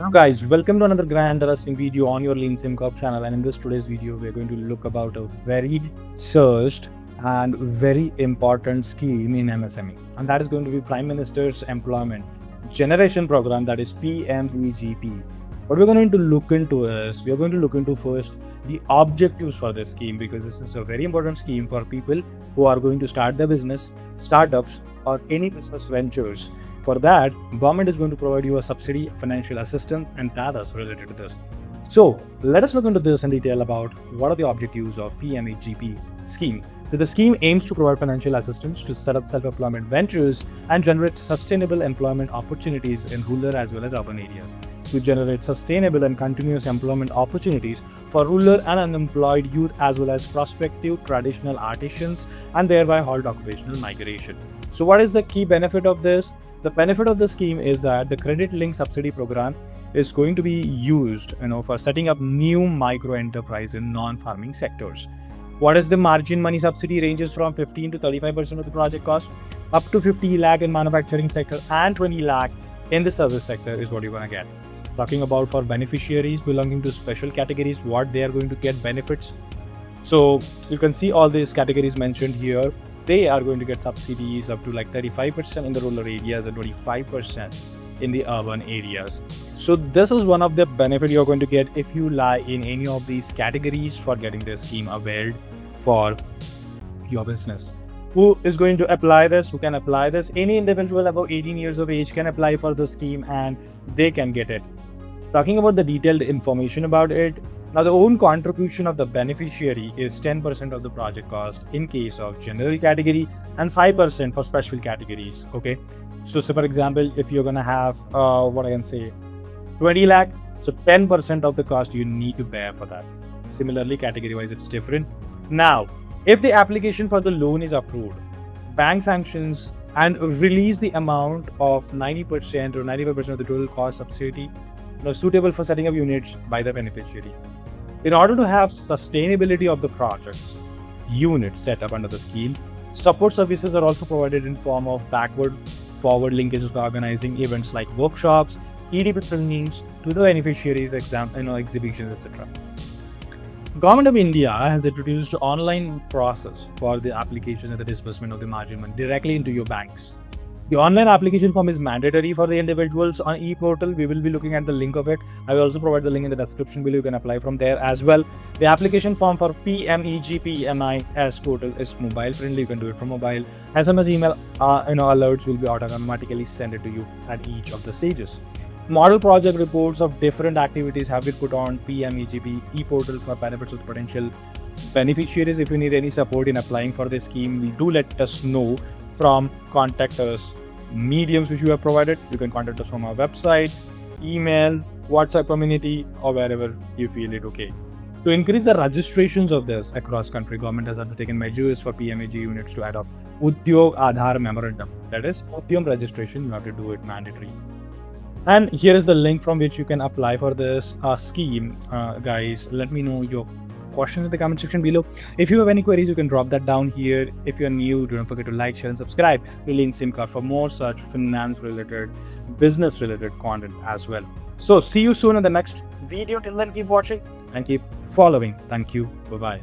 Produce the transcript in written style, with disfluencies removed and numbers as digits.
Hello guys, welcome to another grand interesting video on your Leansimcorp channel, and in this today's video we're going to look about a very searched and very important scheme in MSME, and that is going to be Prime Minister's Employment Generation Program, that is PMEGP. What we're going to look into is, we're going to look into first the objectives for this scheme, because this is a very important scheme for people who are going to start their business, startups or any business ventures. For that, government is going to provide you a subsidy, financial assistance, and that is related to this. So let us look into this in detail about what are the objectives of PMEGP scheme. So the scheme aims to provide financial assistance to set up self-employment ventures and generate sustainable employment opportunities in rural as well as urban areas. To generate sustainable and continuous employment opportunities for rural and unemployed youth as well as prospective traditional artisans, and thereby halt occupational migration. So what is the key benefit of this? The benefit of the scheme is that the credit-linked subsidy program is going to be used, for setting up new micro enterprise in non-farming sectors. What is the margin money subsidy? Ranges from 15 to 35% of the project cost, up to 50 lakh in manufacturing sector and 20 lakh in the service sector is what you're gonna get. Talking about for beneficiaries belonging to special categories, what they are going to get benefits. So you can see all these categories mentioned here. They are going to get subsidies up to like 35% in the rural areas and 25% in the urban areas. So this is one of the benefit you're going to get if you lie in any of these categories for getting this scheme availed for your business. Who is going to apply this? Who can apply this? Any individual above 18 years of age can apply for the scheme and they can get it. Talking about the detailed information about it, now the own contribution of the beneficiary is 10% of the project cost in case of general category and 5% for special categories. Okay, so for example, if you're gonna have 20 lakh, so 10% of the cost you need to bear for that. Similarly, category wise it's different. Now, if the application for the loan is approved, bank sanctions and release the amount of 90% or 95% of the total cost subsidy suitable for setting up units by the beneficiary. In order to have sustainability of the projects, units set up under the scheme, support services are also provided in form of backward-forward linkages by organizing events like workshops, EDP trainings to the beneficiaries, exhibitions, etc. Government of India has introduced online process for the application and the disbursement of the margin money directly into your banks. The online application form is mandatory for the individuals on e-portal. We will be looking at the link of it. I will also provide the link in the description below. You can apply from there as well. The application form for PMEGP MIS portal is mobile friendly. You can do it from mobile. SMS email alerts will be automatically sent to you at each of the stages. Model project reports of different activities have been put on PMEGP e-portal for benefits of potential beneficiaries. If you need any support in applying for this scheme, do let us know from contact us mediums which you have provided. You can contact us from our website, email, WhatsApp community, or wherever you feel it okay. To increase the registrations of this across country, government has undertaken measures for PMEG units to adopt Udyog Aadhaar Memorandum. That is Udyam registration, you have to do it mandatory. And here is the link from which you can apply for this scheme. Guys, let me know your questions in the comment section below. If you have any queries, you can drop that down here. If you're new, don't forget to like, share and subscribe to Leansimcorp for more such finance related, business related content as well. So see you soon in the next video. Till then, keep watching and keep following. Thank you. Bye-bye.